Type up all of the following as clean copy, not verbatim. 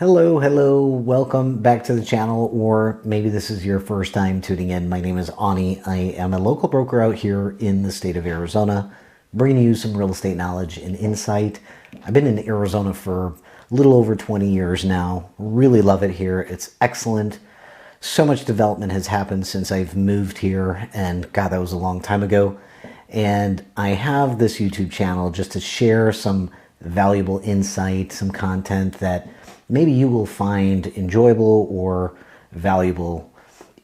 Hello, welcome back to the channel, or maybe this is your first time tuning in. My name is Ani. I am a local broker out here in the state of Arizona, bringing you some real estate knowledge and insight. I've been in Arizona for a little over 20 years now. Really love it here. It's excellent. So much development has happened since I've moved here, and God, that was a long time ago. And I have this YouTube channel just to share some valuable insight, some content that maybe you will find enjoyable or valuable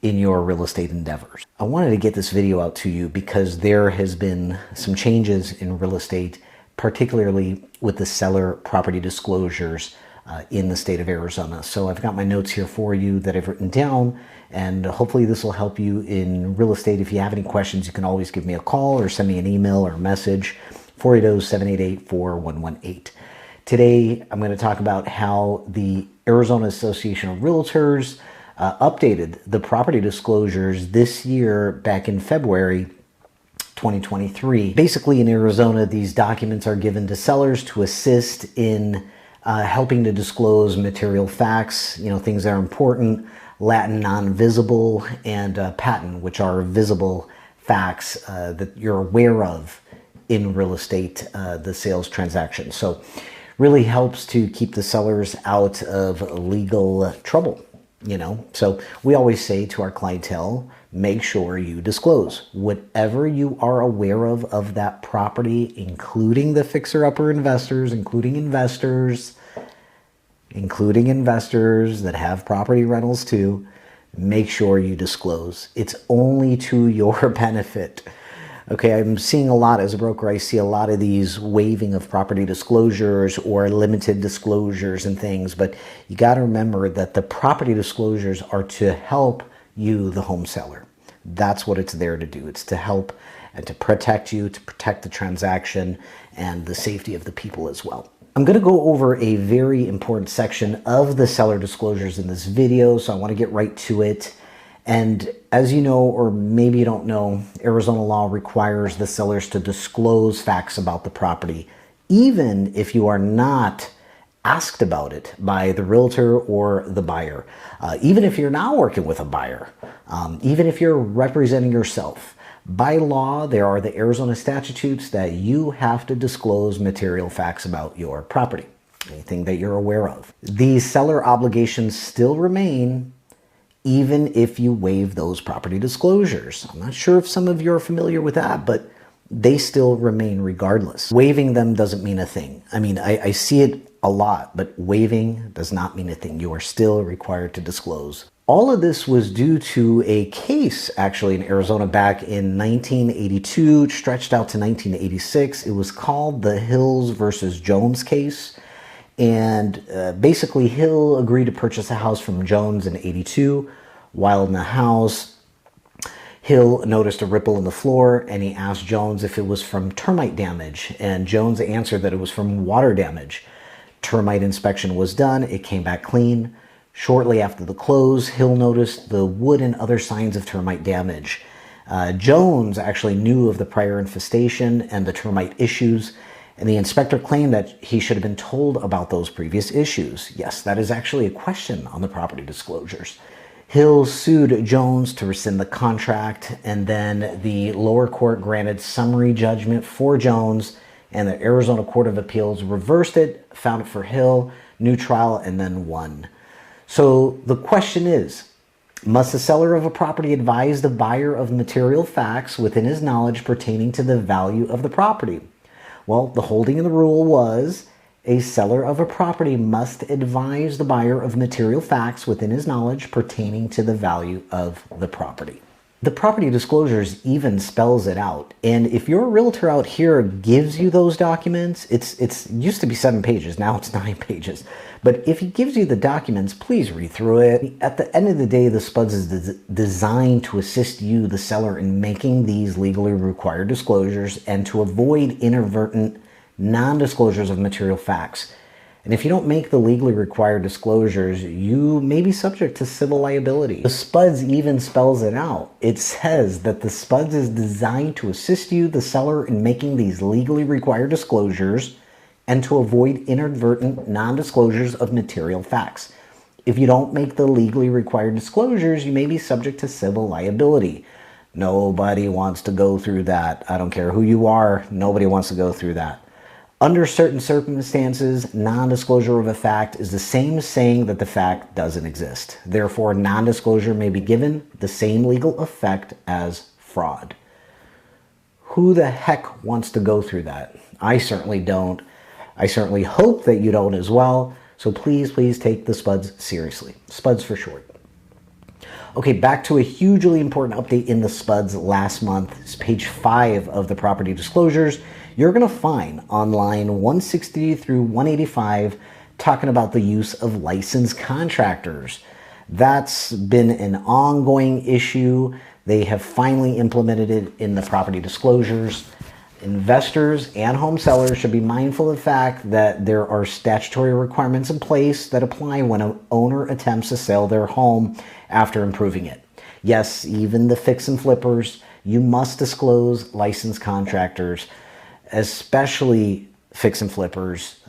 in your real estate endeavors. I wanted to get this video out to you because there has been some changes in real estate, particularly with the seller property disclosures in the state of Arizona. So I've got my notes here for you that I've written down, and hopefully this will help you in real estate. If you have any questions, you can always give me a call or send me an email or a message, 480-788-4118. Today, I'm going to talk about how the Arizona Association of Realtors updated the property disclosures this year back in February 2023. Basically, in Arizona, these documents are given to sellers to assist in helping to disclose material facts, things that are important, latent, non-visible, and patent, which are visible facts that you're aware of in real estate, the sales transaction. So really helps to keep the sellers out of legal trouble, So we always say to our clientele, make sure you disclose whatever you are aware of that property, including the fixer-upper investors, including investors that have property rentals too. Make sure you disclose. It's only to your benefit. Okay, I'm seeing a lot as a broker. I see a lot of these waiving of property disclosures or limited disclosures and things, but you got to remember that the property disclosures are to help you, the home seller. That's what it's there to do. It's to help and to protect you, to protect the transaction and the safety of the people as well. I'm going to go over a very important section of the seller disclosures in this video, so I want to get right to it. And as you know, or maybe you don't know, Arizona law requires the sellers to disclose facts about the property, even if you are not asked about it by the realtor or the buyer. Even if you're not working with a buyer, even if you're representing yourself. By law, there are the Arizona statutes that you have to disclose material facts about your property, anything that you're aware of. These seller obligations still remain even if you waive those property disclosures. I'm not sure if some of you are familiar with that, but they still remain regardless. Waiving them doesn't mean a thing. I mean, I see it a lot, but waiving does not mean a thing. You are still required to disclose. All of this was due to a case actually in Arizona back in 1982, stretched out to 1986. It was called the Hills versus Jones case. And basically, Hill agreed to purchase a house from Jones in 82. While in the house, Hill noticed a ripple in the floor, and he asked Jones if it was from termite damage. And Jones answered that it was from water damage. Termite inspection was done. It came back clean. Shortly after the close, Hill noticed the wood and other signs of termite damage. Jones actually knew of the prior infestation and the termite issues, and the inspector claimed that he should have been told about those previous issues. Yes, that is actually a question on the property disclosures. Hill sued Jones to rescind the contract, and then the lower court granted summary judgment for Jones, and the Arizona Court of Appeals reversed it, found it for Hill, new trial, and then won. So the question is, must the seller of a property advise the buyer of material facts within his knowledge pertaining to the value of the property? Well, the holding of the rule was a seller of a property must advise the buyer of material facts within his knowledge pertaining to the value of the property. The property disclosures even spells it out. And if your realtor out here gives you those documents, it used to be 7 pages, now it's 9 pages. But if he gives you the documents, please read through it. At the end of the day, the SPDS is designed to assist you, the seller, in making these legally required disclosures and to avoid inadvertent non-disclosures of material facts. And if you don't make the legally required disclosures, you may be subject to civil liability. The SPDS even spells it out. It says that the SPDS is designed to assist you, the seller, in making these legally required disclosures and to avoid inadvertent non-disclosures of material facts. If you don't make the legally required disclosures, you may be subject to civil liability. Nobody wants to go through that. I don't care who you are, nobody wants to go through that. Under certain circumstances, non-disclosure of a fact is the same as saying that the fact doesn't exist. Therefore, non-disclosure may be given the same legal effect as fraud. Who the heck wants to go through that? I certainly don't. I certainly hope that you don't as well. So please, please take the SPDS seriously. SPDS for short. Okay, back to a hugely important update in the SPDS last month. It's page 5 of the property disclosures. You're going to find on line 160 through 185 talking about the use of licensed contractors. That's been an ongoing issue. They have finally implemented it in the property disclosures. Investors and home sellers should be mindful of the fact that there are statutory requirements in place that apply when an owner attempts to sell their home after improving it. Yes, even the fix and flippers, you must disclose licensed contractors, especially fix and flippers.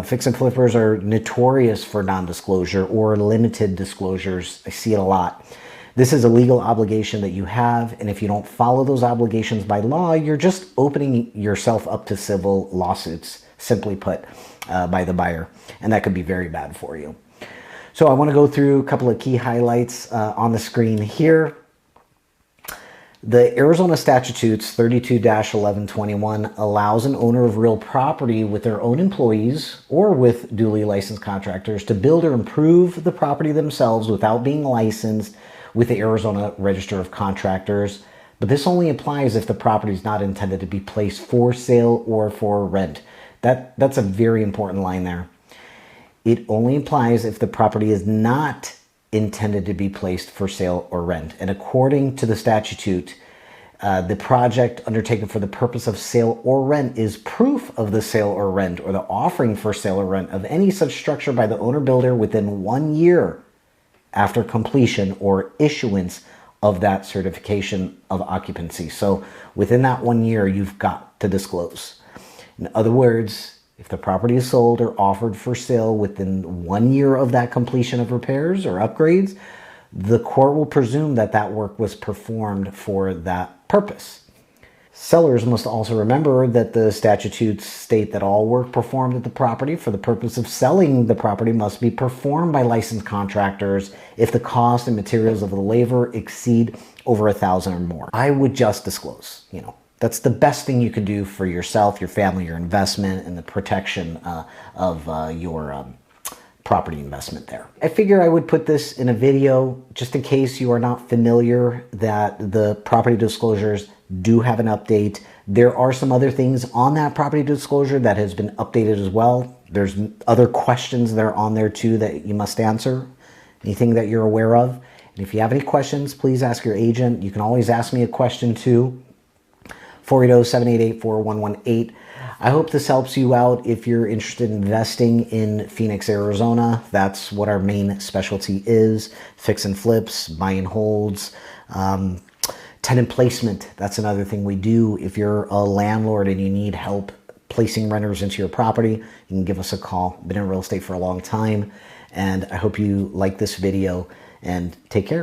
Fix and flippers are notorious for non-disclosure or limited disclosures. I see it a lot. This is a legal obligation that you have, and if you don't follow those obligations by law, you're just opening yourself up to civil lawsuits, simply put, by the buyer, and that could be very bad for you. So I want to go through a couple of key highlights on the screen here. The Arizona Statutes 32-1121 allows an owner of real property with their own employees or with duly licensed contractors to build or improve the property themselves without being licensed with the Arizona Register of Contractors, but this only applies if the property is not intended to be placed for sale or for rent. That's a very important line there. It only applies if the property is not intended to be placed for sale or rent. And according to the statute, the project undertaken for the purpose of sale or rent is proof of the sale or rent or the offering for sale or rent of any such structure by the owner builder within 1 year after completion or issuance of that certification of occupancy. So within that 1 year, you've got to disclose. In other words, if the property is sold or offered for sale within 1 year of that completion of repairs or upgrades, the court will presume that that work was performed for that purpose. Sellers must also remember that the statutes state that all work performed at the property for the purpose of selling the property must be performed by licensed contractors if the cost and materials of the labor exceed over $1,000 or more. I would just disclose, that's the best thing you could do for yourself, your family, your investment, and the protection of your property investment there. I figure I would put this in a video just in case you are not familiar that the property disclosures do have an update. There are some other things on that property disclosure that has been updated as well. There's other questions that are on there too that you must answer. Anything that you're aware of. And if you have any questions, please ask your agent. You can always ask me a question too. 480-788-4118. I hope this helps you out if you're interested in investing in Phoenix, Arizona. That's what our main specialty is. Fix and flips, buy and holds, tenant placement. That's another thing we do. If you're a landlord and you need help placing renters into your property, you can give us a call. Been in real estate for a long time, and I hope you like this video, and take care.